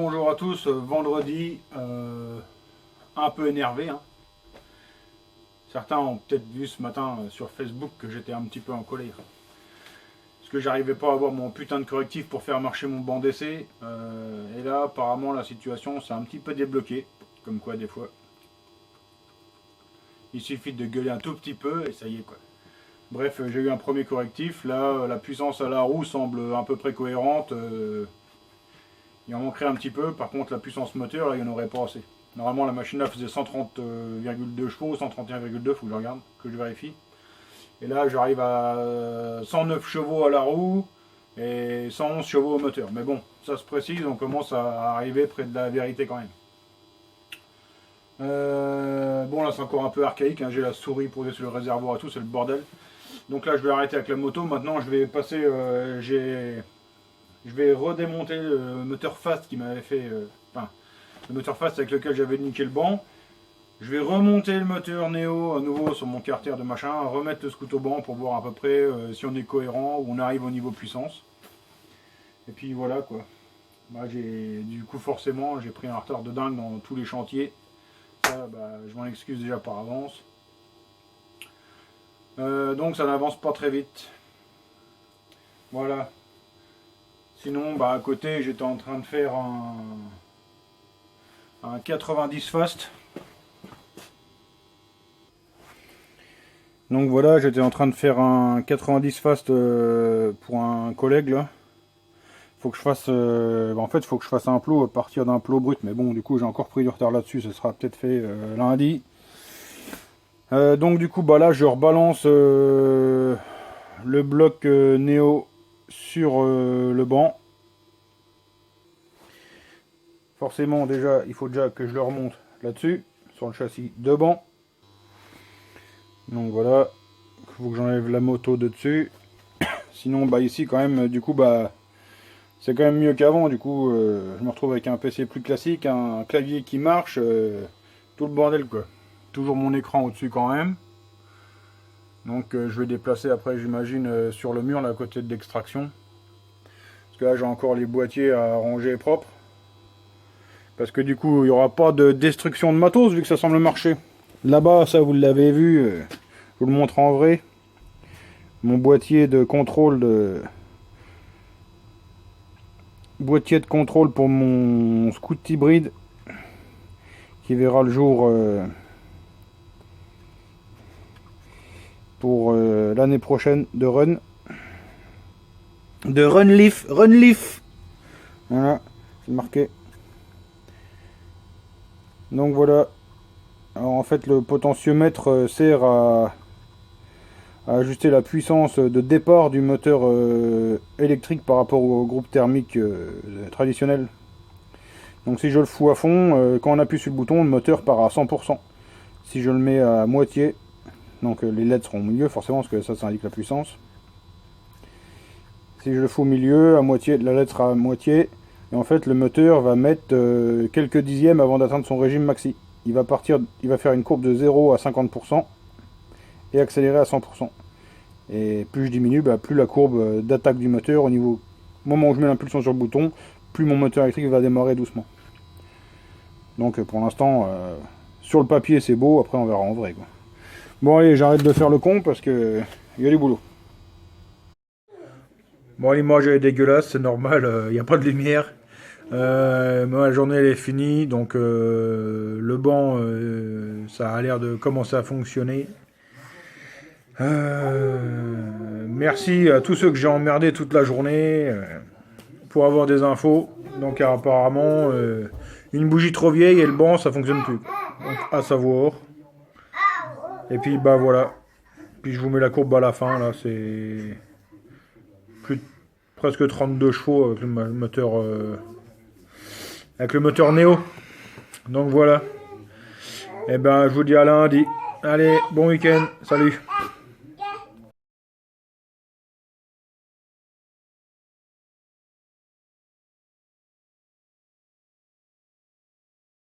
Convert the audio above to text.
Bonjour à tous, vendredi, un peu énervé, hein. Certains ont peut-être vu ce matin sur Facebook que j'étais un petit peu en colère. Parce que j'arrivais pas à avoir mon putain de correctif pour faire marcher mon banc d'essai. Et là, apparemment, la situation s'est un petit peu débloquée. Comme quoi, des fois, il suffit de gueuler un tout petit peu et ça y est, quoi. Bref, j'ai eu un premier correctif. Là, la puissance à la roue semble à peu près cohérente. Il en manquerait un petit peu. Par contre, la puissance moteur, là, il n'y en aurait pas assez. Normalement, la machine là faisait 130,2 chevaux, 131,2, faut que je regarde, que je vérifie. Et là, j'arrive à 109 chevaux à la roue et 111 chevaux au moteur. Mais bon, ça se précise, on commence à arriver près de la vérité quand même. Bon, là, c'est encore un peu archaïque, hein. J'ai la souris posée sur le réservoir et tout, c'est le bordel. Donc là, je vais arrêter avec la moto. Maintenant, je vais passer... je vais redémonter le moteur fast qui m'avait fait... le moteur fast avec lequel j'avais niqué le banc. Je vais remonter le moteur Néo à nouveau sur mon carter de machin, remettre le scoot au banc pour voir à peu près si on est cohérent, où on arrive au niveau puissance. Et puis voilà quoi. Bah, du coup forcément j'ai pris un retard de dingue dans tous les chantiers. Ça, bah, je m'en excuse déjà par avance. Donc ça n'avance pas très vite. Voilà. Sinon, bah, à côté, j'étais en train de faire un 90 fast. Donc voilà, j'étais en train de faire un 90 fast pour un collègue là. Faut que je fasse, en fait, faut que je fasse un plot à partir d'un plot brut. Mais bon, du coup, j'ai encore pris du retard là-dessus. Ce sera peut-être fait lundi. Donc du coup, bah là, je rebalance le bloc Néo sur le banc. Forcément, déjà, il faut déjà que je le remonte là-dessus, sur le châssis de banc. Donc voilà, il faut que j'enlève la moto de dessus. Sinon, bah ici, quand même, du coup, bah c'est quand même mieux qu'avant. Du coup, je me retrouve avec un PC plus classique, un clavier qui marche, tout le bordel, quoi. Toujours mon écran au-dessus quand même. Donc je vais déplacer après, j'imagine, sur le mur, là, à côté de l'extraction. Parce que là, j'ai encore les boîtiers à ranger propres. Parce que du coup, il n'y aura pas de destruction de matos, vu que ça semble marcher. Là-bas, ça, vous l'avez vu, je vous le montre en vrai. Mon boîtier de contrôle pour mon scoot hybride qui verra le jour pour l'année prochaine de Runleaf. Voilà, c'est marqué. Donc voilà. Alors en fait, le potentiomètre sert à ajuster la puissance de départ du moteur électrique par rapport au groupe thermique traditionnel. Donc si je le fous à fond, quand on appuie sur le bouton, le moteur part à 100%. Si je le mets à moitié, donc les LED seront au milieu forcément, parce que ça indique la puissance. Si je le fous au milieu, à moitié, la LED sera à moitié. Et en fait, le moteur va mettre quelques dixièmes avant d'atteindre son régime maxi. Il va faire une courbe de 0 à 50% et accélérer à 100%. Et plus je diminue, bah, plus la courbe d'attaque du moteur, au moment où je mets l'impulsion sur le bouton, plus mon moteur électrique va démarrer doucement. Donc pour l'instant, sur le papier c'est beau, après on verra en vrai, quoi. Bon allez, j'arrête de faire le con parce que il y a du boulot. Bon, l'image est dégueulasse, c'est normal, il n'y a pas de lumière. La journée elle est finie, donc le banc, ça a l'air de commencer à fonctionner. Merci à tous ceux que j'ai emmerdés toute la journée pour avoir des infos. Donc apparemment, une bougie trop vieille et le banc ça fonctionne plus. Donc à savoir. Et puis bah voilà. Puis je vous mets la courbe à la fin là, c'est presque 32 chevaux avec le moteur Néo. Donc voilà. Et ben je vous dis à lundi. Allez, bon week-end. Salut.